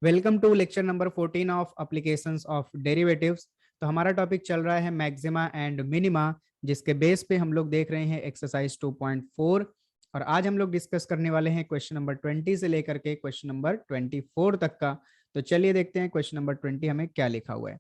Welcome to lecture number 14 of applications of derivatives. तो हमारा topic चल रहा है मैक्सिमा एंड मिनिमा, जिसके बेस पे हम लोग देख रहे हैं एक्सरसाइज 2.4। और आज हम लोग डिस्कस करने वाले हैं क्वेश्चन नंबर 20 से लेकर के क्वेश्चन नंबर 24 तक का। तो चलिए देखते हैं क्वेश्चन नंबर 20 हमें क्या लिखा हुआ है।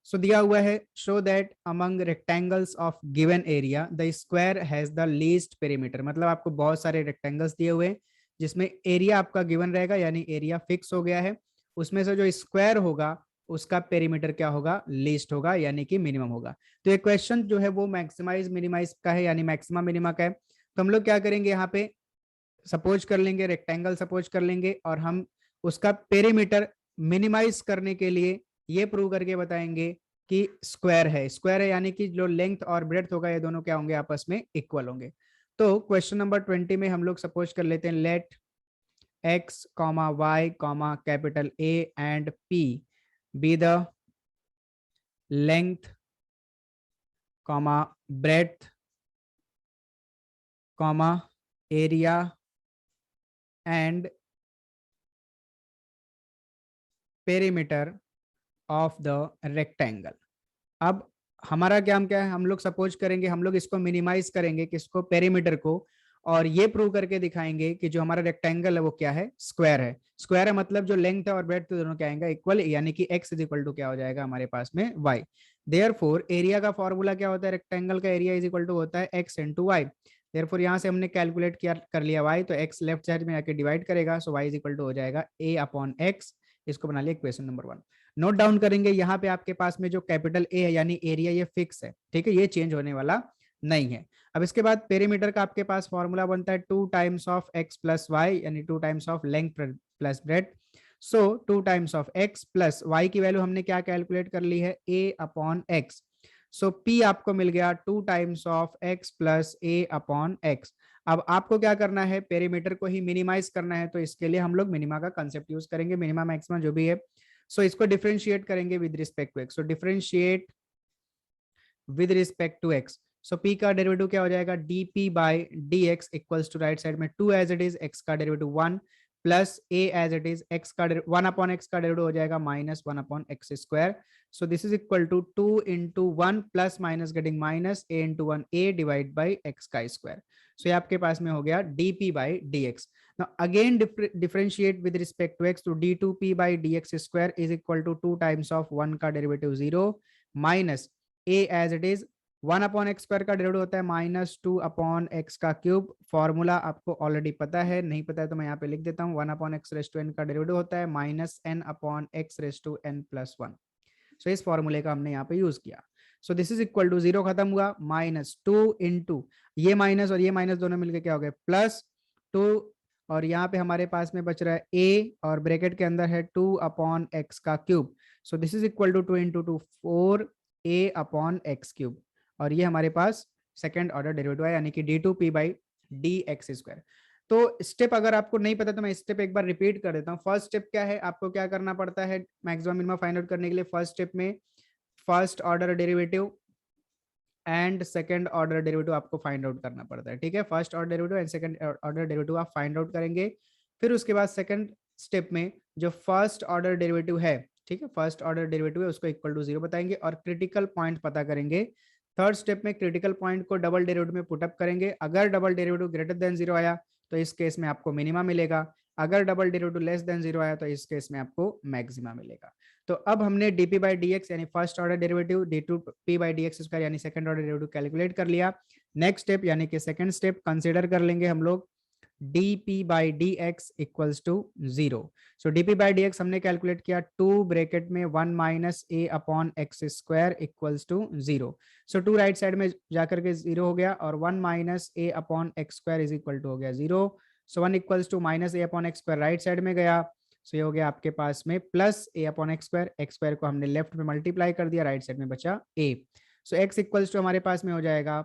सो दिया हुआ है, show that among rectangles of given area the square has the least perimeter. मतलब आपको बहुत सारे रेक्टेंगल्स दिए हुए हैं जिसमें एरिया आपका गिवन रहेगा, यानी एरिया फिक्स हो गया है। उसमें से जो स्क्वायर होगा उसका पेरीमीटर क्या होगा, लीस्ट होगा, यानी कि मिनिमम होगा। तो ये क्वेश्चन जो है वो मैक्सिमाइज मिनिमाइज का है, यानी मैक्सिमा मिनिमा का है। तो हम लोग क्या करेंगे, यहाँ पे सपोज कर लेंगे, रेक्टेंगल सपोज कर लेंगे और हम उसका पेरीमीटर मिनिमाइज करने के लिए ये प्रूव करके बताएंगे कि स्क्वायर है। स्क्वायर है यानी कि जो लेंथ और ब्रेड्थ होगा ये दोनों क्या होंगे, आपस में इक्वल होंगे। तो क्वेश्चन नंबर 20 में हम लोग सपोज कर लेते हैं, let x comma y comma capital A and P B the length comma breadth comma area and perimeter of the rectangle. अब हमारा काम क्या है, हम लोग सपोज करेंगे, हम लोग इसको मिनिमाइज करेंगे, किसको, पेरीमीटर को, और ये प्रूव करके दिखाएंगे कि जो हमारा रेक्टेंगल है वो क्या है, स्क्वायर है। स्क्वायर है मतलब जो लेंथ है और ब्रेड्थ दोनों क्या आएंगे, इक्वल, यानी कि x इज इक्वल टू क्या हो जाएगा हमारे पास में y। देयरफॉर एरिया का फॉर्मूला क्या होता है, रेक्टेंगल का एरिया इज इक्वल टू होता है x इंटू वाई। देयरफॉर यहाँ से हमने कैलकुलेट किया कर लिया y, तो x लेफ्ट साइड में आके डिवाइड करेगा, सो y इज इक्वल टू हो जाएगा a अपॉन x। इसको बना लिया इक्वेशन नंबर 1। नोट डाउन करेंगे, यहाँ पे आपके पास में जो कैपिटल ए है यानी एरिया, ये फिक्स है, ठीक है, ये चेंज होने वाला नहीं है। अब इसके बाद पेरीमीटर का आपके पास फॉर्मूला बनता है 2 times of x plus y, यानी 2 times of length plus breadth. So 2 times of x plus y की वैल्यू हमने क्या कैलकुलेट कर ली है, a upon x. So p आपको मिल गया 2 times of x plus a upon x. अब आपको क्या करना है, पेरीमीटर को ही मिनिमाइज करना है, तो इसके लिए हम लोग मिनिमा का कंसेप्ट यूज करेंगे, मिनिमा मैक्सिमा जो भी है। सो इसको डिफरेंशिएट करेंगे with respect to x. So differentiate with respect to x. So p का डेरिवेटिव क्या हो जाएगा, d p by d x equals to right side में 2 एज इट इज, एक्स का derivative 1 plus a as it is, x का 1 upon x का derivative हो जाएगा minus 1 upon x square. So this is equal to 2 into 1 plus minus getting minus a into 1 a divide by x का square. So ये आपके पास में हो गया d p by d x. Now again differentiate with respect to x, तो d2p by dx square is equal to 2 times of 1 का derivative 0 minus a as it is 1 upon x square का derivative होता है minus 2 upon x का cube. Formula आपको already पता है, नहीं पता है तो मैं यहाँ पे लिख देता हूँ, 1 upon x raise to n का डेरिवेटिव होता है minus n upon x raise to n plus 1। So इस फॉर्मूले का हमने यहाँ पे यूज किया। So this is equal to 0 खत्म हुआ, माइनस 2 इंटू ये माइनस और ये माइनस दोनों मिलकर क्या हो गया, प्लस 2, और यहाँ पे हमारे पास में बच रहा है a और ब्रैकेट के अंदर है 2 अपॉन एक्स का cube. So this is equal to 2 into 2 4 a upon x cube, और ये हमारे पास सेकंड ऑर्डर डेरिवेटिव है, यानी कि d2p by d x square. तो स्टेप अगर आपको नहीं पता तो मैं स्टेप एक बार रिपीट कर देता हूँ। फर्स्ट स्टेप क्या है, आपको क्या करना पड़ता है मैक्सिमम मिनिमम फाइंड आउट करने के लिए, फर्स्ट स्टेप में first order derivative and second order derivative आपको फाइंड आउट करना पड़ता है, ठीक है। First order derivative and second order derivative आप फाइंड आउट करेंगे। फिर उसके बाद सेकंड स्टेप में जो फर्स्ट ऑर्डर डेरिवेटिव है, ठीक है, फर्स्ट ऑर्डर डेरिवेटिव है उसको इक्वल टू 0 बताएंगे और क्रिटिकल पॉइंट पता करेंगे। थर्ड स्टेप में क्रिटिकल पॉइंट को डबल डेरिवेटिव में पुटअप करेंगे। अगर डबल डेरिवेटिव ग्रेटर देन 0 आया तो इस केस में आपको मिनिमा मिलेगा, अगर डबल डेरिवेटिव लेस देन 0 आया तो इस केस में आपको मैक्सिमा मिलेगा। तो अब हमने dp बाई डी एक्स यानी first order derivative, d2p by d x square यानी सेकंड ऑर्डर डेरिवेटिव कैलकुलेट कर लिया। नेक्स्ट स्टेप यानी कि सेकंड स्टेप कंसीडर कर लेंगे हम लोग dp by d x equals to 0। So dp by d x हमने कैलकुलेट किया 2 ब्रैकेट में 1 minus a upon x square equals to 0। So 2 right side में जाकर के 0 हो गया और 1 minus a upon x square is equal to हो गया 0। So 1 equals to minus a upon x square right side में गया, सो ये हो गया आपके पास में plus a upon x square को हमने लेफ्ट में मल्टीप्लाई कर दिया, राइट साइड में बचा a. So x equals to हमारे पास में हो जाएगा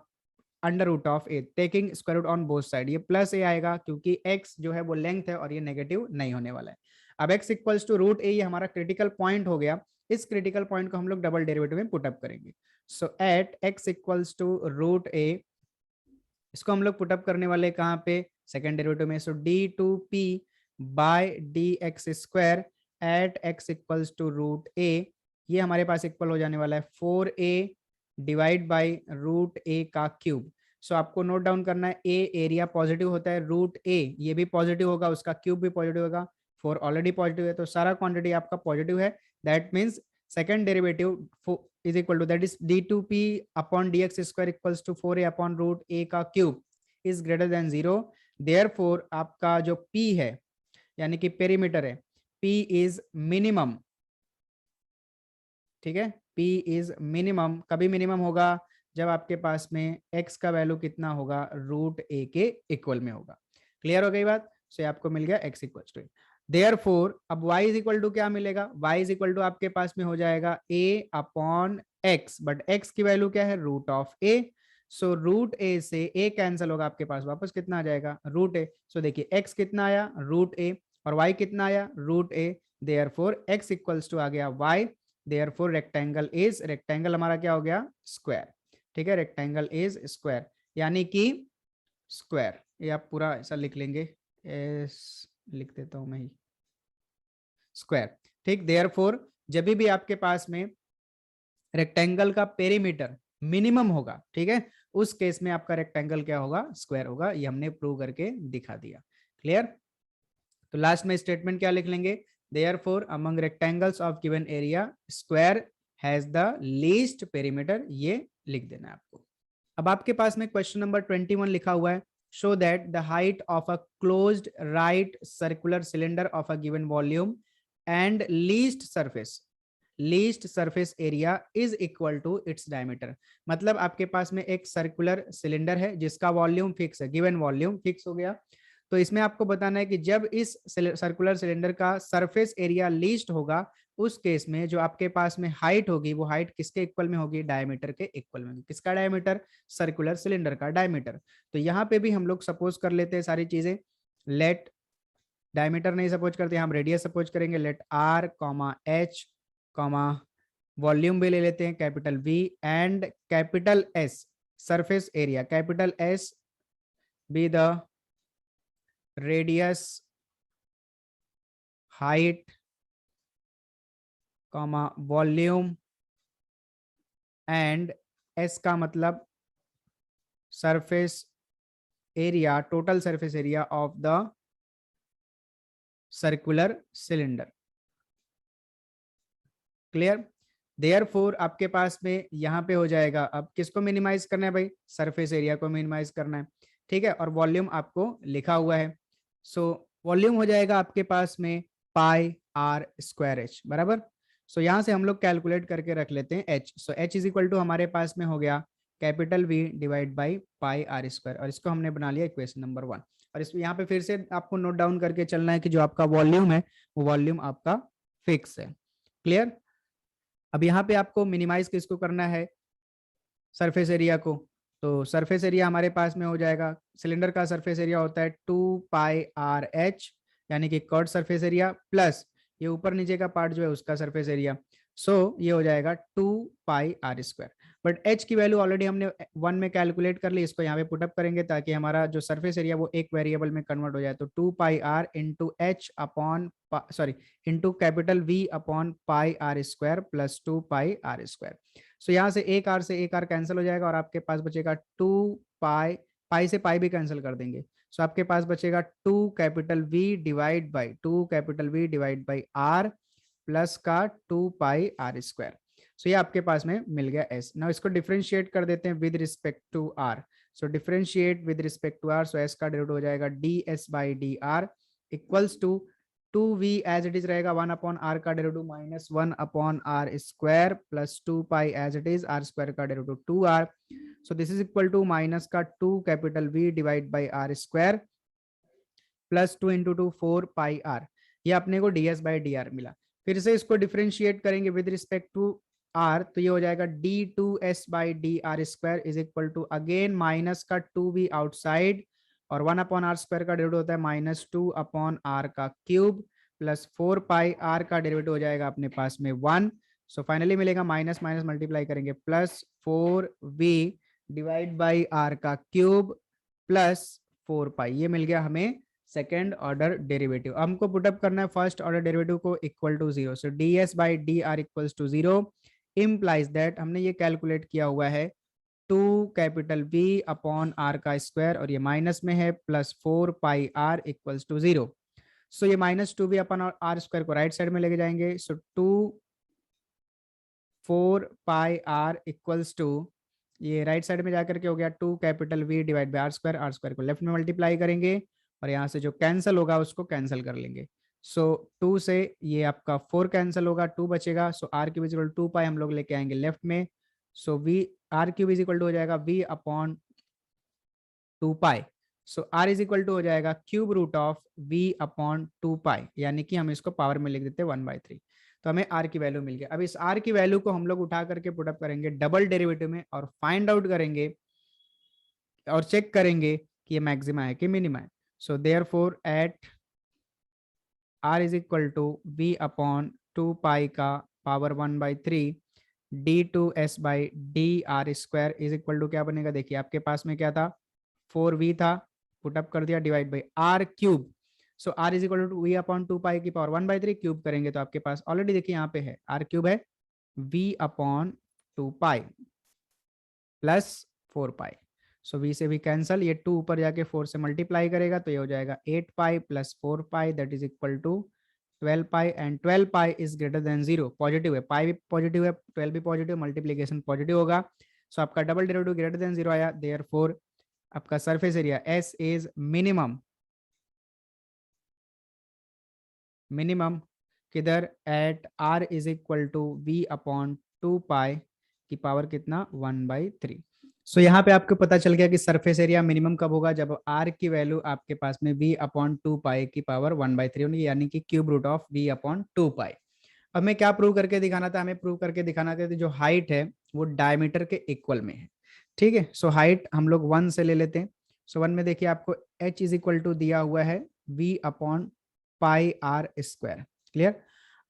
under root of a, taking square root on both side, ये प्लस ए आएगा क्योंकि एक्स जो है वो लेंथ है और ये नेगेटिव नहीं होने वाला है। अब x equals to root a, ये हमारा क्रिटिकल पॉइंट हो गया। इस क्रिटिकल पॉइंट को हम लोग डबल डेरिवेटिव में पुटअप करेंगे। So at x equals to root a, इसको हम लोग पुटअप करने वाले कहाँ पे, सेकंड डेरिवेटिव में। So d2p by d x square at x equals to root a, ये हमारे पास इक्वल हो जाने वाला है 4a divide by root a का क्यूब। सो आपको नोट डाउन करना है, ए एरिया पॉजिटिव होता है, रूट ए ये भी पॉजिटिव होगा, उसका क्यूब भी पॉजिटिव होगा, 4 ऑलरेडी पॉजिटिव है, तो सारा क्वांटिटी आपका पॉजिटिव है। That means second derivative is equal to that is d2p upon dx square equals to 4a upon root a का cube is greater than 0। Therefore आपका जो p है यानी कि पेरीमीटर है, p इज मिनिमम, ठीक है, p इज मिनिमम। कभी मिनिमम होगा जब आपके पास में x का वैल्यू कितना होगा, रूट ए के इक्वल में होगा। क्लियर हो गई बात? सो आपको मिल गया x इक्वल टू। देयरफॉर अब y इज इक्वल टू क्या मिलेगा, y इज इक्वल टू आपके पास में हो जाएगा a upon x, but x की वैल्यू क्या है, root of a। So root a से a कैंसिल होगा, आपके पास वापस कितना आ जाएगा, रूट ए। सो देखिए x कितना आया, रूट ए, और y कितना आया, root a. Therefore x equals to आ गया y। Therefore rectangle is, rectangle हमारा क्या हो गया, स्क्वायर। ठीक है, रेक्टेंगल इज स्क्वायर, यानी कि स्क्वायर, ये आप पूरा ऐसा लिख लेंगे, लिख देता हूं मैं ही, स्क्वायर। ठीक, देयरफॉर जब भी आपके पास में रेक्टेंगल का पेरीमीटर मिनिमम होगा, ठीक है, उस केस में आपका रेक्टेंगल क्या होगा, स्क्वायर होगा। ये हमने प्रूव करके दिखा दिया। क्लियर? तो लास्ट में स्टेटमेंट क्या लिख लेंगे, therefore among rectangles of given area square has the least perimeter, ये लिख देना है आपको। अब आपके पास में क्वेश्चन नंबर 21 लिखा हुआ है, show that the height of a closed right circular cylinder of a given volume and least surface area is equal to its diameter। मतलब आपके पास में एक सर्कुलर सिलेंडर है जिसका वॉल्यूम फिक्स है, गिवन वॉल्यूम फिक्स हो गया। तो इसमें आपको बताना है कि जब इस सर्कुलर सिलेंडर का सरफेस एरिया लीस्ट होगा, उस केस में जो आपके पास में हाइट होगी, वो हाइट किसके इक्वल में होगी, डायमीटर के इक्वल में होगी। किसका डायमीटर, सर्कुलर सिलेंडर का डायमीटर। तो यहाँ पे भी हम लोग सपोज कर लेते हैं सारी चीजें, लेट डायमीटर नहीं सपोज करते, हम रेडियस सपोज करेंगे, let r comma h comma volume भी ले लेते हैं capital V and capital S surface area, capital S be the radius height comma volume and S का मतलब surface area, total surface area of the circular cylinder. Clear? Therefore आपके पास में यहाँ पे हो जाएगा, अब किसको मिनिमाइज करना है भाई, सरफेस एरिया को मिनिमाइज करना है, ठीक है, और वॉल्यूम आपको लिखा हुआ है। सो वॉल्यूम हो जाएगा आपके पास में पाई आर स्क्वायर एच, बराबर। सो यहाँ से हम लोग कैलकुलेट करके रख लेते हैं h. So h is equal to हमारे पास में हो गया capital V divide by pi r square, और इसको हमने बना लिया इक्वेशन नंबर 1। और इसमें यहाँ पे फिर से आपको नोट डाउन करके चलना है कि जो आपका वॉल्यूम है वो वॉल्यूम आपका फिक्स है। क्लियर? अब यहाँ पे आपको मिनिमाइज किसको करना है, सरफेस एरिया को। तो सरफेस एरिया हमारे पास में हो जाएगा, सिलेंडर का सरफेस एरिया होता है 2 पाई आर एच, यानी कि कर्व सरफेस एरिया प्लस ये ऊपर नीचे का पार्ट जो है उसका सरफेस एरिया। सो ये हो जाएगा 2 pi r square. But H की वैल्यू ऑलरेडी हमने 1 में कैलकुलेट कर ली, इसको यहाँ पे पुटअप करेंगे ताकि हमारा जो सरफेस एरिया वो एक वेरिएबल में कन्वर्ट हो जाए। तो 2 pi r into h upon sorry into capital v upon pi r square plus 2 pi r square. So यहाँ से एक आर से एक आर कैंसिल हो जाएगा और आपके पास बचेगा 2 पाई, पाई से पाई भी कैंसिल कर देंगे। सो आपके पास बचेगा 2 capital V divide by 2 capital V divide by r plus का 2 पाई आर स्क्वायर। सो ये आपके पास में मिल गया एस। नाउ इसको डिफरेंशिएट कर देते हैं with respect to r. So differentiate with respect to r, so s का डेरिवेटिव हो जाएगा d s by d r equals to 2v as it is रहेगा 1 अपॉन आर का derivative minus 1 upon r square plus 2 pi as it is r square का derivative 2r। So this is equal to minus का 2 capital v divide by r square plus 2 into 2 4 pi are. ये अपने को ds by d are मिला। फिर से इसको differentiate करेंगे विद रिस्पेक्ट टू r, तो ये हो जाएगा d2s by d r square is equal to again minus का 2v आउटसाइड और 1 अपॉन आर स्क्वायर का डेरिवेटिव होता है माइनस 2 अपॉन आर का क्यूब प्लस 4 पाई आर का डेरिवेटिव हो जाएगा अपने पास में 1। सो फाइनली मिलेगा माइनस माइनस मल्टीप्लाई करेंगे plus 4v divide by r का क्यूब प्लस 4 पाई, ये मिल गया हमें सेकेंड ऑर्डर डेरिवेटिव। हमको पुटअप करना है फर्स्ट ऑर्डर डेरिवेटिव को equal to 0, so ds by d r equals to 0 implies that, हमने ये कैलकुलेट किया हुआ है 2 कैपिटल V अपॉन आर का स्क्वायर, और ये माइनस में है, plus 4 pi r equals to 0। So ये -2V अपॉन आर स्क्वायर को राइट साइड में लेके जाएंगे, so 4 pi r equals to, ये राइट साइड में जाकर के हो गया 2 capital V divide by r square को लेफ्ट में मल्टीप्लाई करेंगे, और यहाँ से जो कैंसिल होगा उसको कैंसिल कर लेंगे। सो 2 से ये आपका 4 कैंसिल होगा, 2 बचेगा, so r cube is equal 2 pi हम लोग लेके आएंगे लेफ्ट में, so V r cube is equal to हो जाएगा V upon 2 pi, so r is equal to हो जाएगा cube root of V upon 2 pi, यानी कि हम इसको पावर में लिख देते हैं 1/3। तो हमें आर की वैल्यू मिल गया। अब इस आर की वैल्यू को हम लोग उठा करके पुटअप करेंगे डबल डेरिवेटिव में, और फाइंड आउट करेंगे और चेक करेंगे कि ये मैक्सिमा है कि मिनिमा है। So therefore at r is equal to V upon 2 pi का power 1/3 d2s by d r square is equal to क्या बनेगा, देखिए आपके पास में क्या था 4V था, पुटअप कर दिया, divide by r cube, so r is equal to V upon 2 pi की पावर 1/3, क्यूब करेंगे तो आपके पास ऑलरेडी देखिए यहाँ पे है आर क्यूब है V अपॉन 2 पाई प्लस 4 पाई, सो V से भी कैंसल, ये 2 ऊपर जाके 4 से मल्टीप्लाई करेगा तो ये हो जाएगा 8 pi plus 4 pi that is equal to 12 pi, and 12 pi is greater than 0, positive है, पाई भी पॉजिटिव है, 12 भी पॉजिटिव, मल्टीप्लीकेशन पॉजिटिव होगा, सो आपका डबल डेरिवेटिव ग्रेटर देन 0 आया, देयरफॉर आपका surface area S is minimum, minimum किधर, at R is equal to V upon 2 pi की पावर कितना 1/3। सो यहाँ पे आपको पता चल गया कि सरफेस एरिया मिनिमम कब होगा, जब R की वैल्यू आपके पास में V अपॉन 2 पाई की पावर 1/3 होगी, यानी कि cube root of V upon 2 pi. अब मैं क्या प्रूव करके दिखाना था, हमें प्रूव करके दिखाना था जो हाइट है वो डायमीटर के इक्वल में है, ठीक है। सो हाइट हम लोग 1 से ले लेते हैं, सो 1 में देखिए आपको h इज इक्वल टू दिया हुआ है V upon pi r square, clear.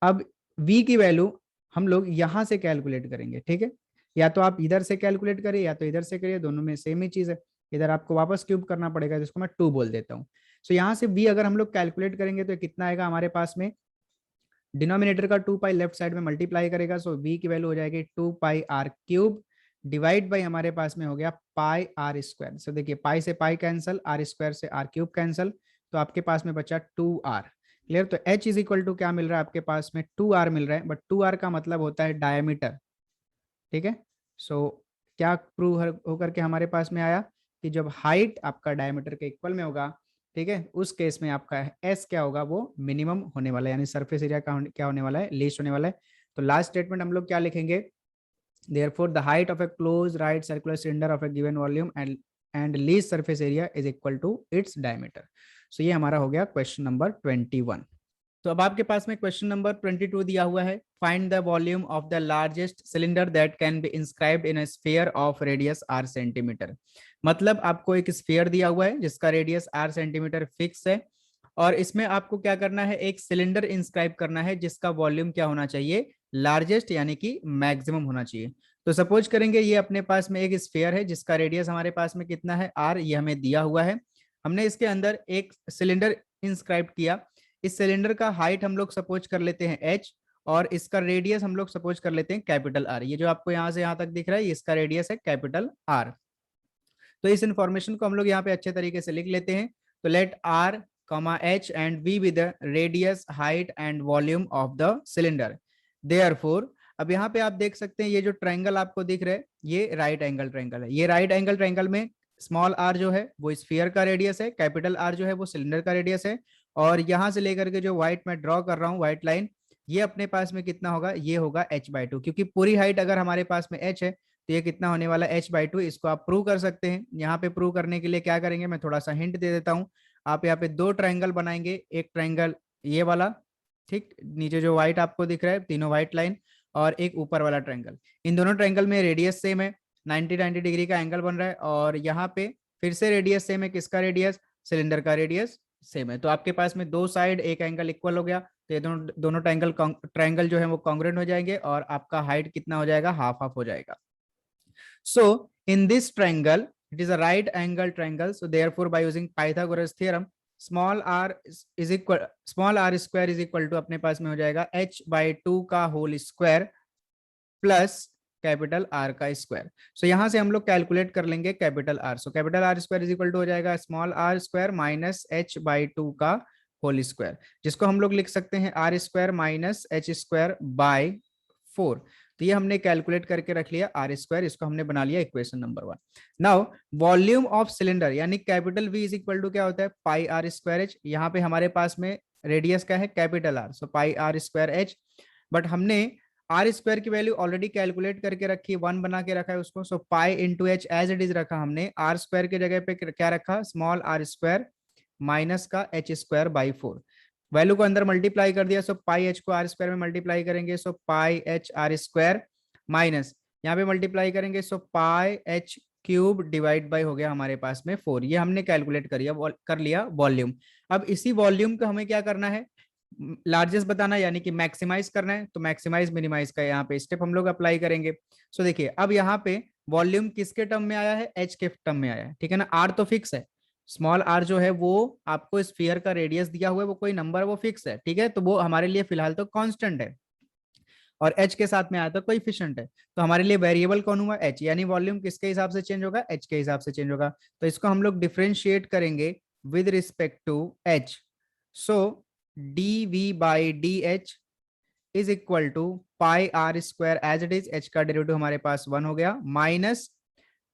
अब V की वैल्यू हम लोग यहां से कैलकुलेट करेंगे, ठीक है, या तो आप इधर से कैलकुलेट करिए या तो इधर से करिए, दोनों में सेम ही चीज है, इधर आपको वापस क्यूब करना पड़ेगा जिसको मैं 2 बोल देता हूँ। सो यहाँ से V अगर हम लोग कैलकुलेट करेंगे तो कितना आएगा हमारे पास में, डिनोमिनेटर का 2 पाई लेफ्ट साइड में मल्टीप्लाई करेगा, सो V की वैल्यू हो जाएगी 2 pi are cube divide by हमारे पास में हो गया पाई आर स्क्वायर। सो देखिए पाई से पाई कैंसल, आर स्क्वायर से आर क्यूब कैंसल, तो आपके पास में बचा 2r, क्लियर। तो h इज इक्वल टू क्या मिल रहा है आपके पास में 2r मिल रहा है, बट 2r का मतलब होता है डायमीटर, ठीक है। सो क्या प्रूव होकर के हमारे पास में आया कि जब हाइट आपका डायमीटर के इक्वल में होगा, ठीक है, उस केस में आपका एस क्या होगा, वो मिनिमम होने वाला है, यानी सरफेस एरिया का क्या होने वाला है, लीस्ट होने वाला है। तो लास्ट स्टेटमेंट हम लोग क्या लिखेंगे, therefore the height of a close right circular cylinder of a given volume and least surface area is equal to its diameter. So ये हमारा हो गया क्वेश्चन नंबर 21। तो अब आपके पास में क्वेश्चन नंबर 22 दिया हुआ है, find the volume of the largest cylinder that can be inscribed in a sphere of radius r centimetre. मतलब आपको एक स्फीयर दिया हुआ है जिसका रेडियस r सेंटीमीटर फिक्स है, और इसमें आपको क्या करना है, एक सिलेंडर इंस्क्राइब करना है जिसका वॉल्यूम क्या होना चाहिए, लार्जेस्ट यानी कि मैक्सिमम होना चाहिए। तो सपोज करेंगे ये अपने पास में एक स्फीयर है जिसका रेडियस हमारे पास में कितना है r, ये हमें दिया हुआ है, हमने इसके अंदर एक सिलेंडर इंस्क्राइब किया, इस सिलेंडर का हाइट हम लोग सपोज कर लेते हैं h, और इसका रेडियस हम लोग सपोज कर लेते हैं कैपिटल R। ये जो आपको यहाँ से यहाँ तक दिख रहा है इसका रेडियस है कैपिटल R। तो इस इंफॉर्मेशन को हम लोग यहाँ पे अच्छे तरीके से लिख लेते हैं। तो let R, H and V with radius, height and volume of the cylinder. Therefore अब यहाँ पे आप देख सकते हैं ये जो ट्रायंगल आपको दिख रहा है ये राइट एंगल ट्रायंगल है। ये राइट एंगल ट्रायंगल में स्मॉल r जो है वो स्फीयर का रेडियस है, कैपिटल R जो है वो सिलेंडर का रेडियस है, और यहां से लेकर के जो व्हाइट मैं ड्रॉ कर रहा हूँ व्हाइट लाइन, ये अपने पास में कितना होगा, ये होगा h/2, क्योंकि पूरी हाइट अगर हमारे पास में h है तो ये कितना होने वाला है h/2। इसको आप प्रूव कर सकते हैं। यहाँ पे प्रूव करने के लिए क्या करेंगे, मैं थोड़ा सा हिंट दे देता हूँ। आप यहाँ पे 2 ट्रायंगल बनाएंगे, एक ट्रायंगल ये वाला, ठीक, नीचे जो व्हाइट आपको दिख रहा है तीनों व्हाइट लाइन, और एक ऊपर वाला ट्रायंगल। इन दोनों ट्रायंगल में रेडियस सेम है, 90 डिग्री का एंगल बन रहा है, और यहाँ पे फिर से रेडियस सेम है, किसका रेडियस, सिलेंडर का रेडियस सेम है। तो आपके पास में 2 साइड एक एंगल इक्वल हो गया, तो ये दोनों ट्रायंगल जो है वो कॉन्ग्रुएंट हो जाएंगे, और आपका हाइट कितना हो जाएगा, हाफ हाफ हो जाएगा। So in this triangle it is a right angle triangle, so therefore by using Pythagoras theorem small r square is equal to अपने पास में हो जाएगा h/2 का whole square plus capital r का स्क्वायर। सो यहां से हम लोग कैलकुलेट कर लेंगे capital r. So capital r square is equal to हो जाएगा small r square minus h/2 का होल स्क्वायर, जिसको हम लोग लिख सकते हैं r square minus h square by 4। तो ये हमने कैलकुलेट करके रख लिया आर स्क्वायर, इसको हमने बना लिया equation number 1। Now volume of cylinder यानी capital v is equal to क्या होता है पाई आर स्क्वायर एच। यहाँ पे हमारे पास में रेडियस क्या है capital r, so pi r square h. But हमने आर स्क्वायर की वैल्यू ऑलरेडी कैलकुलेट करके रखी है, 1 बना के रखा है उसको। So pi into h as it is रखा हमने, आर स्क्वायर की जगह पे क्या रखा स्मॉल आर स्क्वायर माइनस का एच स्क्वायर बाई 4। वैल्यू को अंदर मल्टीप्लाई कर दिया, सो पाई एच को आर स्क्वायर में मल्टीप्लाई करेंगे, so pi H R square minus यहाँ पे मल्टीप्लाई करेंगे, so pi H cube divide by हो गया हमारे पास में 4। ये हमने कैलकुलेट कर लिया वॉल्यूम। अब इसी वॉल्यूम को हमें क्या करना है लार्जेस्ट बताना यानी कि मैक्सिमाइज करना है। तो मैक्सिमाइज मिनिमाइज का यहाँ पे स्टेप हम लोग अप्लाई करेंगे। सो देखिए अब यहाँ पे वॉल्यूम किसके टर्म में आया है एच के टर्म में आया है, ठीक है ना। आर तो फिक्स है, स्मॉल आर जो है वो आपको स्फीयर का रेडियस दिया हुआ है, वो कोई नंबर वो फिक्स है, ठीक है। तो वो हमारे लिए फिलहाल तो कांस्टेंट है और एच के साथ में आया तो कोएफिशिएंट है। तो हमारे लिए वेरिएबल कौन हुआ एच, यानी वॉल्यूम किसके हिसाब से चेंज होगा एच के हिसाब से चेंज होगा। तो इसको हम लोग डिफरेंशिएट करेंगे with respect to h. So d v by d h is equal to pi r square as it is, h का डेरिवेटिव हमारे पास 1 हो गया, minus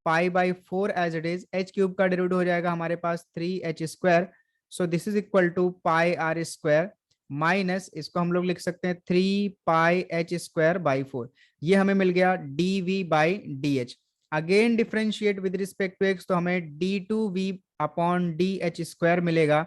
pi by 4 as it is, h cube का डेरिवेटिव हो जाएगा हमारे पास 3h square. So this is equal to pi r square minus इसको हम लोग लिख सकते हैं 3πh² बाई 4। ये हमें मिल गया dv/dh। Again differentiate with respect to x, तो हमें d2v/dh² मिलेगा।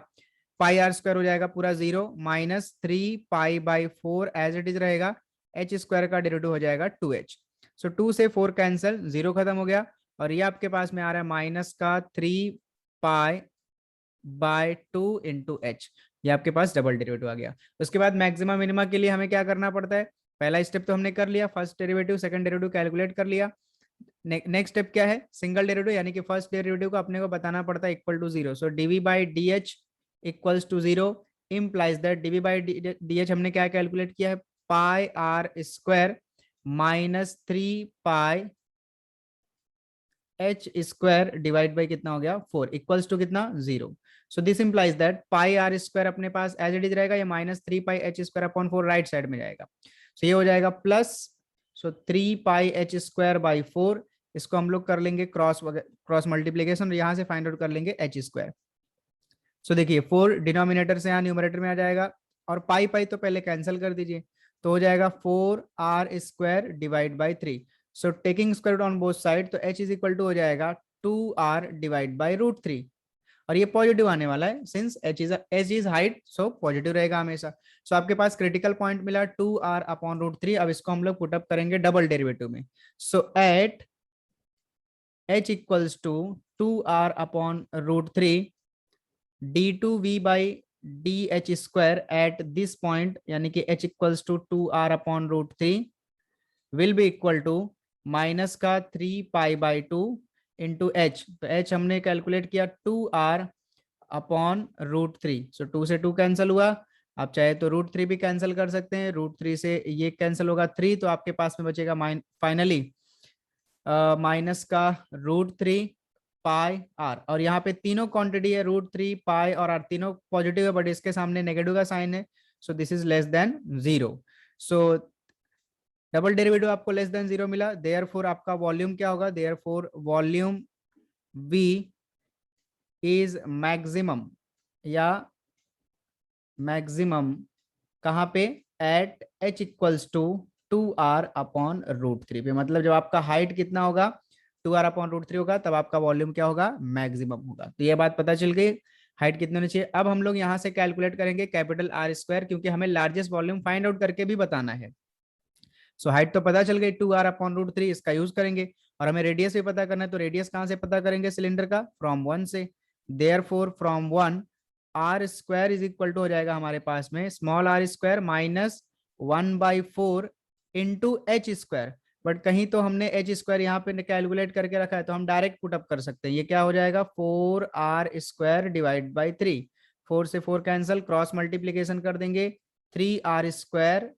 पाई आर स्क्वायर हो जाएगा पूरा 0 माइनस 3π/4 एज इट इज रहेगा, एच स्क्वायर का डेरिवेटिव हो जाएगा 2h। सो 2 से 4 कैंसिल, 0 खत्म हो गया और ये आपके पास में आ रहा है माइनस का 3π/2 इंटू एच। ये आपके पास डबल डेरिवेटिव आ गया। उसके बाद मैक्सिमा मिनिमा के लिए हमें क्या करना पड़ता है, पहला स्टेप तो हमने कर लिया, first derivative second derivative calculate कर लिया। नेक्स्ट स्टेप क्या है सिंगल डेरिवेटिव, यानी कि फर्स्ट डेरिवेटिव को अपने को बताना पड़ता है equal to 0। So dv/dh equals to 0 implies that dv/dh हमने क्या कैलकुलेट किया है pi r square minus 3π h square divide by कितना हो गया 4 इक्वल्स टू कितना 0। So this implies that pi r square अपने पास एज इट इज रहेगा, ये माइनस 3πh² राइट साइड में जाएगा। सो ये हो जाएगा प्लस, सो 3πh² बाई 4, इसको हम लोग कर लेंगे क्रॉस मल्टीप्लीकेशन, यहाँ से फाइंड आउट कर लेंगे एच स्क्वायर। सो देखिए 4 डिनोमिनेटर से यहाँ न्यूमरेटर में आ जाएगा और पाई पाई तो पहले कैंसिल कर दीजिए, तो हो जाएगा 4r square divide by 3। So taking square root on both side, तो h इज इक्वल टू हो जाएगा 2r डिवाइड बाई √3। और ये पॉजिटिव आने वाला है since h is height, so positive रहेगा हमेशा। सो आपके पास क्रिटिकल पॉइंट मिला 2r/√3। अब इसको हम लोग पुटअप करेंगे डबल डेरिवेटिव में। So at h equals to 2r/√3 d2v/dh² at this point, यानी कि h equals to 2r/√3 will be equal to minus का 3π/2 इंटू एच। तो h हमने कैलकुलेट किया 2r/√3। सो 2 से 2 कैंसिल हुआ, आप चाहे तो √3 भी कैंसिल कर सकते हैं, √3 से ये कैंसिल होगा 3, तो आपके पास में बचेगा फाइनली माइनस का √3πr। और यहाँ पे तीनों क्वांटिटी है √3π और r, तीनों पॉजिटिव है बट इसके सामने नेगेटिव का साइन है, सो this is less than 0। So double derivative आपको लेस देन 0 मिला, देयरफॉर आपका वॉल्यूम क्या होगा, therefore volume v is maximum, या मैक्सिमम कहाँ पे eight h equals to 2r/√3 पे। मतलब जब आपका हाइट कितना होगा 2r/√3 होगा, तब आपका वॉल्यूम क्या होगा मैक्सिमम होगा। तो ये बात पता चल गई हाइट कितनी होनी चाहिए। अब हम लोग यहाँ से कैलकुलेट करेंगे कैपिटल आर स्क्वायर, क्योंकि हमें लार्जेस्ट वॉल्यूम फाइंड आउट करके भी बताना है। सो हाइट तो पता चल गई 2r/√3, इसका यूज करेंगे। और हमें रेडियस भी पता करना है, तो रेडियस कहाँ से पता करेंगे सिलेंडर का, फ्रॉम 1 से। Therefore from 1 r square is equal to हो जाएगा हमारे पास में small r square minus 1/4 into h square. But कहीं तो हमने एच स्क्वायर यहाँ पे कैलकुलेट करके रखा है, तो हम डायरेक्ट पुटअप कर सकते हैं। ये क्या हो जाएगा 4r² डिवाइड बाई 3। 4 से 4 कैंसिल, क्रॉस मल्टीप्लीकेशन कर देंगे, 3r²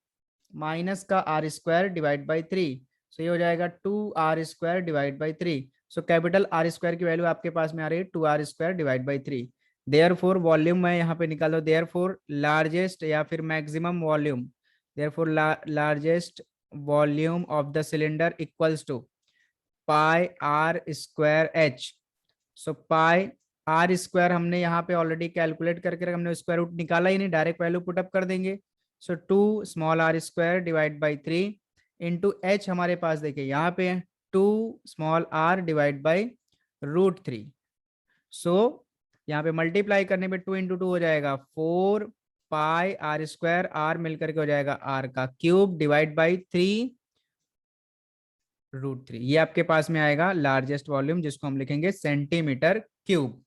माइनस का r² डिवाइड बाई 3, सो ये हो जाएगा 2r² divide by 3। So capital r² की वैल्यू आपके पास में आ रही है 2r² divide by 3। Therefore volume मैं यहाँ पे निकाल दो, देयरफॉर लार्जेस्ट या फिर maximum volume, therefore largest volume of the cylinder equals to pi r² h। सो पाई r² हमने यहाँ पे ऑलरेडी कैलकुलेट करके हमने स्क्वायर रूट निकाला ही नहीं, डायरेक्ट वैल्यू पुटअप कर देंगे। सो 2 small r² divide by 3 into h हमारे पास देखिए यहाँ पे 2 स्मॉल r डिवाइड बाई √3। सो यहाँ पे मल्टीप्लाई करने पे 2 इंटू 2 हो जाएगा 4 पाई r², r मिलकर के हो जाएगा r का क्यूब डिवाइड बाई 3 √3। ये आपके पास में आएगा लार्जेस्ट वॉल्यूम, जिसको हम लिखेंगे सेंटीमीटर क्यूब।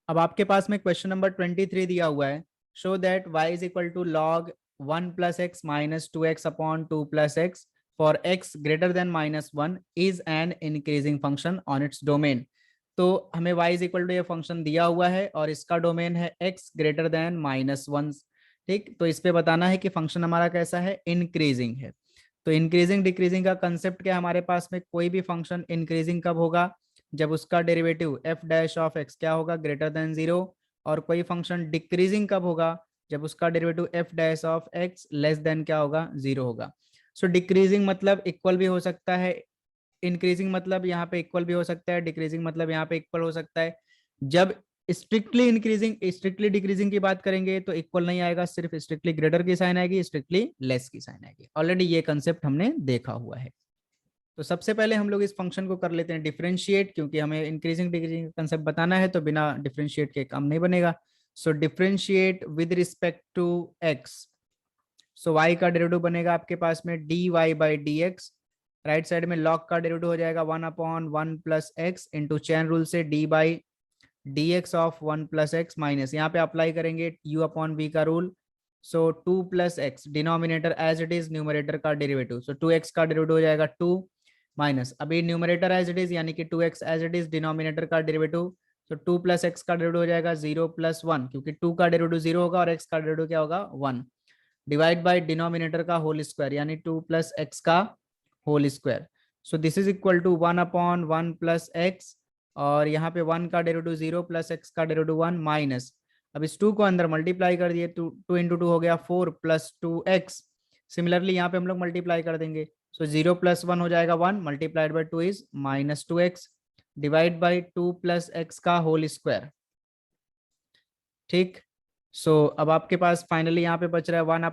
अब आपके पास में क्वेश्चन नंबर 23 दिया हुआ है, show that y is equal to log 1 + x - 2x upon 2 + x for x greater than -1 is an increasing function on its domain. तो हमें y इज इक्वल टू ये फंक्शन दिया हुआ है और इसका डोमेन है x ग्रेटर देन -1। ठीक, तो इस पे बताना है कि फंक्शन हमारा कैसा है, इंक्रीजिंग है। तो इंक्रीजिंग डिक्रीजिंग का कंसेप्ट क्या है हमारे पास में, कोई भी फंक्शन इंक्रीजिंग कब होगा, जब उसका डेरिवेटिव f' क्या होगा, ग्रेटर देन 0। और कोई फंक्शन डिक्रीजिंग कब होगा, जब उसका डेरिवेटिव f' लेस देन क्या होगा, 0 होगा। सो डिक्रीजिंग मतलब इक्वल भी हो सकता है, इंक्रीजिंग मतलब यहाँ पे इक्वल भी हो सकता है, डिक्रीजिंग मतलब यहाँ पे इक्वल हो सकता है। जब स्ट्रिक्टली इंक्रीजिंग स्ट्रिक्टली डिक्रीजिंग की बात करेंगे तो इक्वल नहीं आएगा, सिर्फ स्ट्रिक्टली ग्रेटर की साइन आएगी, स्ट्रिक्टली लेस की साइन आएगी। ऑलरेडी ये कंसेप्ट हमने देखा हुआ है। तो सबसे पहले हम लोग इस फंक्शन को कर लेते हैं डिफरेंशिएट, क्योंकि हमें इंक्रीजिंग डिक्रीजिंग कंसेप्ट बताना है, तो बिना डिफरेंशिएट के काम नहीं बनेगा। So differentiate with respect to x. So y का डेरिवेटिव बनेगा आपके पास में dy/dx, राइट साइड में log का डेरिवेटिव हो जाएगा 1/1 + x इंटू चैन रूल से d/dx ऑफ 1 + x माइनस, यहाँ पे अप्लाई करेंगे u/v का rule. So 2 + x denominator as it is, numerator का डेरिवेटिव, सो 2x का डेरिवेटिव हो जाएगा 2 माइनस, अभी न्यूमरेटर एज इट इज यानी कि 2x as it is, denominator का डेरिवेटिव, तो 2 + x का डेरिवेटिव हो जाएगा 0 + 1, क्योंकि 2 का डेरिवेटिव 0 होगा और x का डेरिवेटिव क्या होगा 1, डिवाइड बाय डिनोमिनेटर का होल स्क्वायर यानी 2 + x का whole square. So this is equal to 1/1 + x, और यहाँ पे 1 का डेरिवेटिव 0 + x का डेरिवेटिव 1 माइनस, अब इस 2 को अंदर मल्टीप्लाई कर दिए, 2 इंटू 2 हो गया 4 + 2x। सिमिलरली यहाँ पे हम लोग मल्टीप्लाई कर देंगे, सो 0 + 1 हो जाएगा 1, multiplied by 2 is -2x divide by 2 + x का होल स्क्वायर। ठीक, सो अब आपके पास फाइनली यहाँ पे बच रहा है 1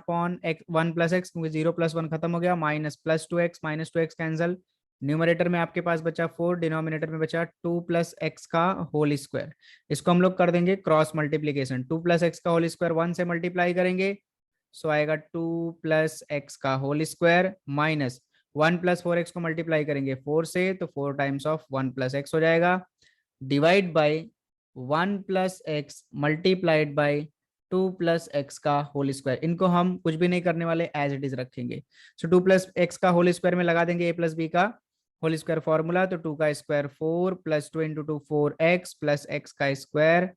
+ x, क्योंकि 0 + 1 खत्म हो गया, माइनस +2x कैंसिल, न्यूमरेटर में आपके पास बचा 4, डिनोमिनेटर में बचा 2 + x का होल स्क्वायर। इसको हम लोग कर देंगे क्रॉस मल्टीप्लीकेशन, 2 + x का होल स्क्वायर 1 से मल्टीप्लाई करेंगे, सो आएगा 2 + x का होल स्क्वायर माइनस 1 + 4x को मल्टीप्लाई करेंगे 4 से, तो 4 टाइम्स ऑफ 1 + x हो जाएगा, divide by 1 + x multiplied by 2 + x का होल स्क्वायर। इनको हम कुछ भी नहीं करने वाले, एज इट इज रखेंगे। सो 2 + x का होल स्क्वायर में लगा देंगे a + b का होल स्क्वायर फॉर्मूला, तो 2 का स्क्वायर 4 + 2 इंटू 2 4x + x का स्क्वायर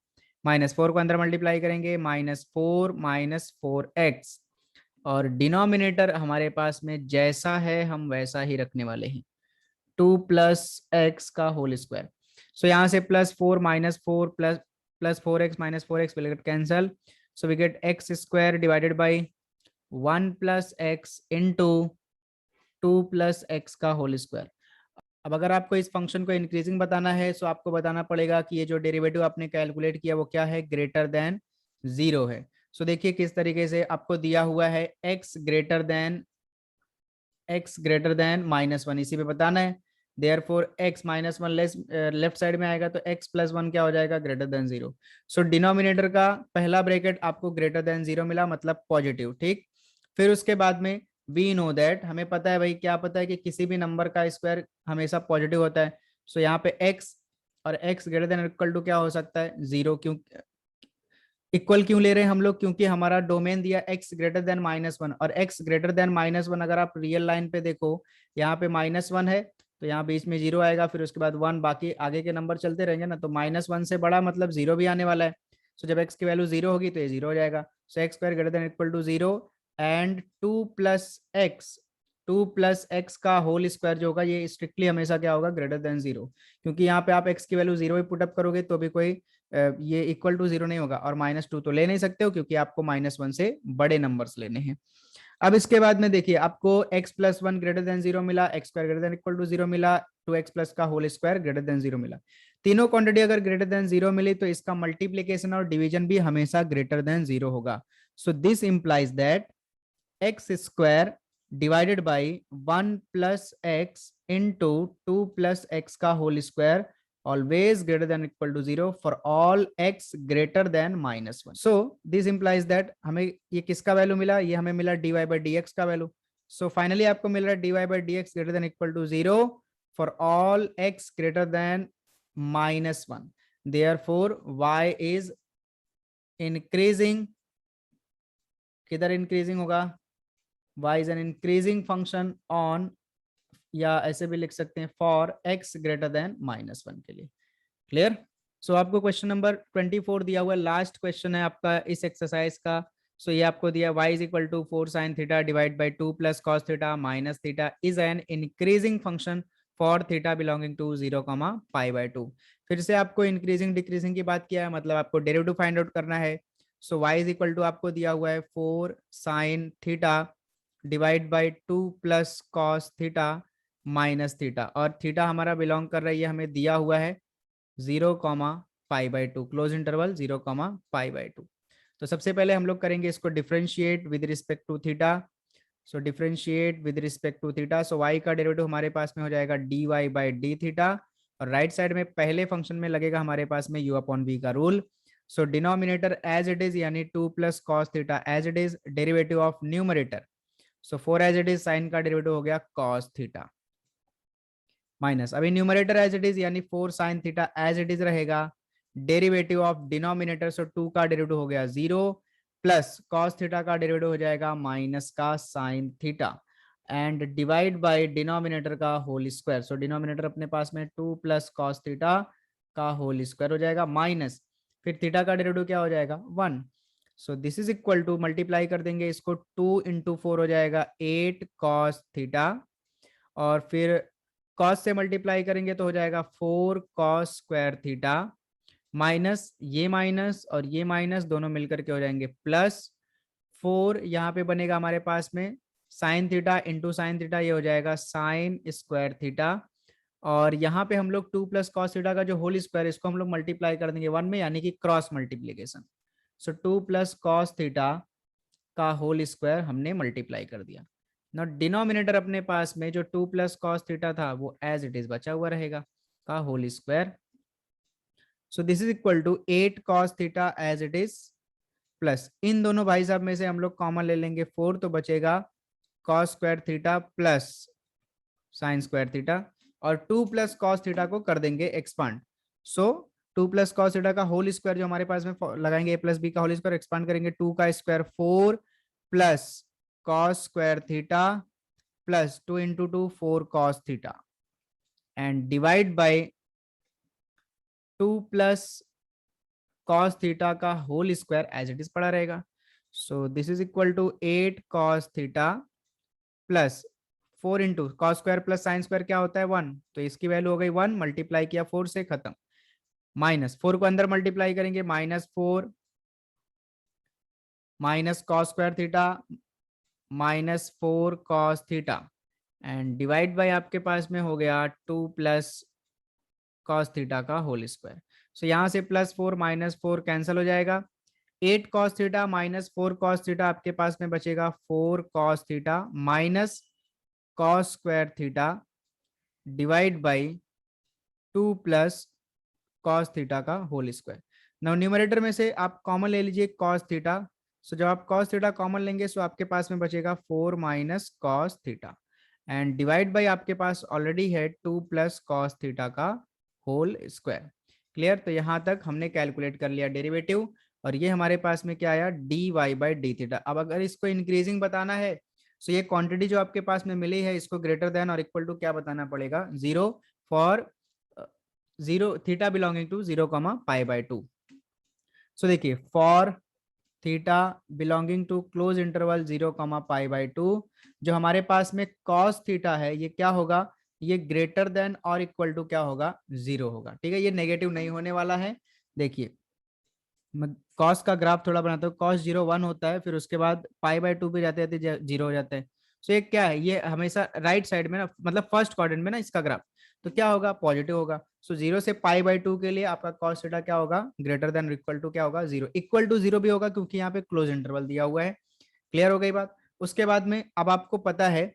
माइनस 4 को अंदर मल्टीप्लाई करेंगे -4 - 4x, और डिनोमिनेटर हमारे पास में जैसा है हम वैसा ही रखने वाले हैं, 2 + x का होल स्क्वायर। सो यहाँ से +4 - 4 + 4x - 4x will get cancel, so we get x² divided by 1 + x into 2 + x का होल स्क्वायर। अब अगर आपको इस फंक्शन को इंक्रीजिंग बताना है, तो आपको बताना पड़ेगा कि ये जो डेरिवेटिव आपने कैलकुलेट किया वो क्या है, ग्रेटर देन 0 है। सो देखिए किस तरीके से आपको दिया हुआ है, x ग्रेटर देन -1, इसी पे बताना है। देयरफॉर x -1 लेफ्ट साइड में आएगा, तो x + 1 क्या हो जाएगा, ग्रेटर देन 0। सो डिनोमिनेटर का पहला ब्रैकेट आपको ग्रेटर देन 0 मिला, मतलब पॉजिटिव। ठीक, फिर उसके बाद में वी नो दैट, हमें पता है भाई, क्या पता है कि किसी भी नंबर का स्क्वायर हमेशा पॉजिटिव होता है। सो यहाँ पे x और x greater than equal to क्या हो सकता है, 0। क्यों इक्वल क्यों ले रहे हैं हम लोग, क्योंकि हमारा डोमेन दिया x ग्रेटर देन -1, और x ग्रेटर देन -1 अगर आप रियल लाइन पे देखो, यहाँ पे -1 है, तो यहाँ बीच में 0 आएगा, फिर उसके बाद 1, बाकी आगे के नंबर चलते रहेंगे ना, तो -1 से बड़ा मतलब 0 भी आने वाला है। सो जब x की वैल्यू 0 होगी तो ये 0 हो जाएगा। So x square greater than equal to 0 and 2 plus x का होल स्क्वायर जो होगा ये स्ट्रिक्टली हमेशा क्या होगा, ग्रेटर देन 0, क्योंकि यहाँ पे आप x की वैल्यू 0 ही पुटअप करोगे तो भी कोई ये इक्वल टू 0 नहीं होगा, और -2 तो ले नहीं सकते हो क्योंकि आपको -1 से बड़े नंबर्स लेने हैं। अब इसके बाद में देखिए आपको x प्लस 1 ग्रेटर देन 0 मिला, x square greater than equal to 0 मिला, 2x प्लस का होल स्क्वायर ग्रेटर देन 0 मिला। तीनों क्वांटिटी अगर ग्रेटर देन 0 मिली तो इसका मल्टीप्लीकेशन और डिवीजन भी हमेशा ग्रेटर देन 0 होगा। So this implies that x square divided by 1 plus x into 2 plus x का whole square always greater than equal to 0 for all x greater than -1. So this implies that हमें ये किसका value मिला, ये हमें मिला dy by dx का value. So finally आपको मिल रहा है dy by dx greater than equal to 0 for all x greater than -1. Therefore y is increasing, किधर इंक्रीजिंग होगा, y is an increasing function on, या ऐसे भी लिख सकते हैं फॉर x ग्रेटर देन -1 के लिए। क्लियर। सो आपको क्वेश्चन नंबर 24 दिया हुआ है, लास्ट क्वेश्चन है आपका इस एक्सरसाइज का। सो ये आपको दिया y is equal to 4 sine theta divide by 2 plus cos theta minus theta is an increasing function for theta belonging to 0, pi by 2। फिर से आपको इंक्रीजिंग डिक्रीजिंग की बात किया है, मतलब आपको डेरिवेटिव फाइंड आउट करना है। So y is equal to आपको दिया हुआ है 4 sine theta divide by 2 plus cos theta minus theta, और थीटा हमारा बिलोंग कर रही है, हमें दिया हुआ है 0, pi by 2, close interval 0, pi by 2। तो सबसे पहले हम लोग करेंगे इसको differentiate with respect to theta. So differentiate with respect to theta, so y का डेरिवेटिव हमारे पास में हो जाएगा dy बाई डी थीटा, और राइट साइड में पहले फंक्शन में लगेगा हमारे पास में u अपॉन v का rule. So denominator as it is यानी 2 plus cos theta as it is, derivative of numerator, so 4 as it is, sine का डेरिवेटिव हो गया कॉस थीटा माइनस, अभी न्यूमरेटर एज इट इज यानी 4 sine theta as it is रहेगा, derivative of denominator, so 2 का derivative हो गया 0 plus cos theta का डेरिवेटिव हो जाएगा माइनस का sine theta, and divide by denominator का होल स्क्वायर। सो डिनोमिनेटर अपने पास में 2 प्लस कॉस थीटा का होल स्क्वायर हो जाएगा माइनस, फिर थीटा का डेरिवेटिव क्या हो जाएगा 1। So this is equal to, multiply कर देंगे इसको, 2 इंटू 4 हो जाएगा 8 कॉस थीटा, और फिर कॉस से मल्टीप्लाई करेंगे तो हो जाएगा 4 कॉस स्क्वायर थीटा माइनस ये माइनस और ये माइनस दोनों मिलकर के हो जाएंगे प्लस 4, यहाँ पे बनेगा हमारे पास में sine theta into sine theta, ये हो जाएगा साइन स्क्वायर थीटा, और यहाँ पे हम लोग 2 प्लस कॉस थीटा का जो होल स्क्वायर इसको हम लोग मल्टीप्लाई कर देंगे 1 में, यानी कि क्रॉस मल्टीप्लीकेशन। सो 2 प्लस कॉस थीटा का होल स्क्वायर हमने मल्टीप्लाई कर दिया। ना डिनोमिनेटर अपने पास में जो 2 प्लस कॉस थीटा था वो एज इट इज बचा हुआ रहेगा का whole square. So this is equal to 8 cos theta as it is, plus इन दोनों भाई साहब में से हम लोग कॉमन ले लेंगे 4, तो बचेगा cos square theta plus sine square theta, और 2 प्लस कॉस थीटा को कर देंगे expand. So 2 plus cos theta का होल स्क्वायर जो हमारे पास में लगाएंगे a प्लस बी का होल स्क्वायर, एक्सपांड करेंगे 2 का square 4 plus cos square theta plus 2 into 2 4 cos theta, and divide by 2 plus cos theta का whole square as it is पड़ा रहेगा। So this is equal to 8 cos theta plus 4 into cos square plus sine square क्या होता है 1, तो इसकी value हो गई 1, मल्टीप्लाई किया 4 से खत्म, माइनस 4 को अंदर मल्टीप्लाई करेंगे -4 minus cos square theta -4 cos theta, and divide bye आपके पास में हो गया 2 प्लस कॉस थीटा का होल स्क्वायर। सो यहाँ से +4 -4 कैंसिल हो जाएगा, 8 cos theta minus 4 cos theta आपके पास में बचेगा 4 cos theta minus cos square theta divide by 2 plus cos theta का होल स्क्वायर। नाउ न्यूमरेटर में से आप कॉमन ले लीजिए कॉस थीटा, सो जब आप कॉस थीटा कॉमन लेंगे सो आपके पास में बचेगा 4 minus cos theta, and divide by आपके पास ऑलरेडी है 2 प्लस कॉस थीटा का होल स्क्वायर। क्लियर। तो यहाँ तक हमने कैलकुलेट कर लिया डेरिवेटिव, और ये हमारे पास में क्या आया dy बाई डी थीटा। अब अगर इसको इंक्रीजिंग बताना है सो ये क्वांटिटी जो आपके पास में मिली है इसको ग्रेटर देन और इक्वल टू क्या बताना पड़ेगा 0 for 0 theta belonging to 0, pi by 2। So देखिए for theta belonging to close interval 0, π/2, जो हमारे पास में कॉस थीटा है ये क्या होगा, ये ग्रेटर देन और इक्वल टू क्या होगा, 0 होगा। ठीक है, ये नेगेटिव नहीं होने वाला है। देखिए मैं कॉस का ग्राफ थोड़ा बनाता हूँ। कॉस 0 1 होता है, फिर उसके बाद π/2 पे जाते जाते 0 हो जाता है। सो ये क्या है, ये हमेशा राइट साइड में ना, मतलब फर्स्ट क्वाड्रेंट में ना इसका ग्राफ, तो क्या होगा, पॉजिटिव होगा। सो 0 से π/2 के लिए आपका कॉस थीटा क्या होगा, ग्रेटर देन इक्वल टू क्या होगा, 0। इक्वल टू 0 भी होगा क्योंकि यहाँ पे क्लोज इंटरवल दिया हुआ है। क्लियर हो गई बात। उसके बाद में अब आपको पता है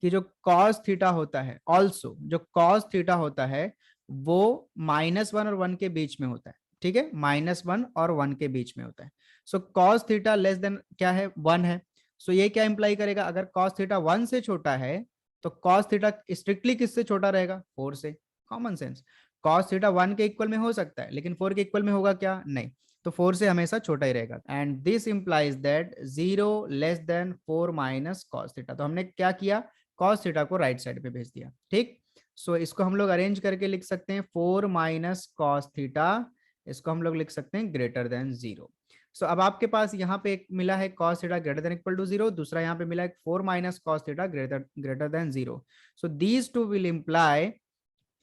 कि जो कॉस थीटा होता है, ऑल्सो जो कॉस थीटा होता है वो -1 और 1 के बीच में होता है। ठीक है, -1 और 1 के बीच में होता है। So cos theta less than क्या है, 1 है। सो ये क्या इंप्लाई करेगा, अगर कॉस थीटा 1 से छोटा है तो कॉस थीटा स्ट्रिक्टली किससे छोटा रहेगा, 4 से। Common sense. कॉस थीटा 1 के इक्वल में हो सकता है लेकिन 4 के इक्वल में होगा क्या, नहीं। तो 4 से हमेशा छोटा ही रहेगा। And this implies that 0 less than 4 minus cos theta. तो हमने क्या किया, कॉस थीटा को राइट साइड पे भेज दिया। ठीक। सो इसको हम लोग अरेंज करके लिख सकते हैं 4 माइनस कॉस थीटा, इसको हम लोग लिख सकते हैं ग्रेटर देन 0। सो अब आपके पास यहाँ पे एक मिला है cos theta greater than equal to 0, दूसरा यहाँ पे मिला है 4 minus cos theta greater than 0। So these two will imply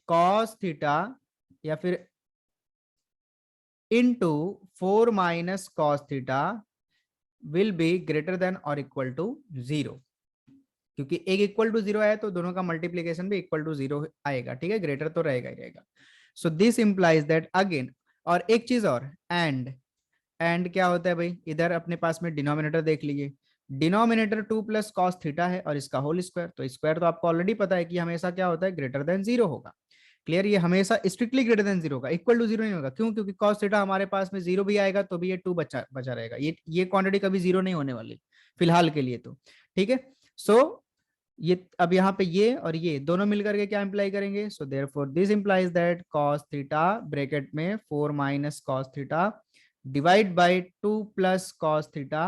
cos theta या फिर into 4 minus cos theta will be greater than और इक्वल टू 0, क्योंकि एक इक्वल टू 0 है तो दोनों का मल्टीप्लीकेशन भी इक्वल टू 0 आएगा। ठीक है, ग्रेटर तो रहेगा ही रहेगा। So this implies that again, और एक चीज और, एंड क्या होता है भाई, इधर अपने पास में डिनोमिनेटर देख लीजिए। डिनोमिनेटर 2 प्लस कॉस थीटा है और इसका होल स्क्वायर, तो स्क्वायर तो आपको ऑलरेडी पता है कि हमेशा क्या होता है, ग्रेटर देन 0 होगा। क्लियर, ये हमेशा स्ट्रिक्टली ग्रेटर देन 0 होगा, इक्वल टू 0 नहीं होगा। क्यों, क्योंकि कॉस थीटा हमारे पास में 0 भी आएगा तो भी ये 2 बचा बचा रहेगा, ये क्वांटिटी कभी 0 नहीं होने वाली फिलहाल के लिए तो। ठीक है। सो ये अब यहाँ पे ये और ये दोनों मिलकर के क्या इंप्लाई करेंगे, so therefore this implies that cos theta bracket में 4 minus cos theta divide by 2 plus cos theta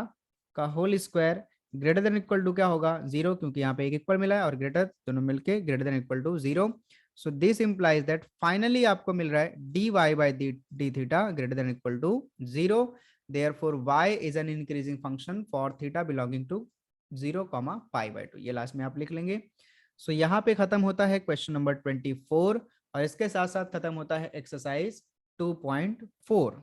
का whole square greater than equal to क्या होगा, 0, क्योंकि यहाँ पे एक इक्वल मिला है और ग्रेटर दोनों मिलके greater than equal to 0। So this implies that finally आपको मिल रहा है dy by D theta greater than equal to 0। Therefore y is an increasing function for theta belonging to 0, π/2, ये लास्ट में आप लिख लेंगे। सो यहाँ पे खत्म होता है क्वेश्चन नंबर 24 और इसके साथ साथ खत्म होता है एक्सरसाइज 2.4।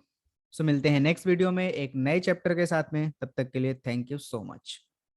सो मिलते हैं नेक्स्ट वीडियो में एक नए चैप्टर के साथ में, तब तक के लिए थैंक यू सो मच।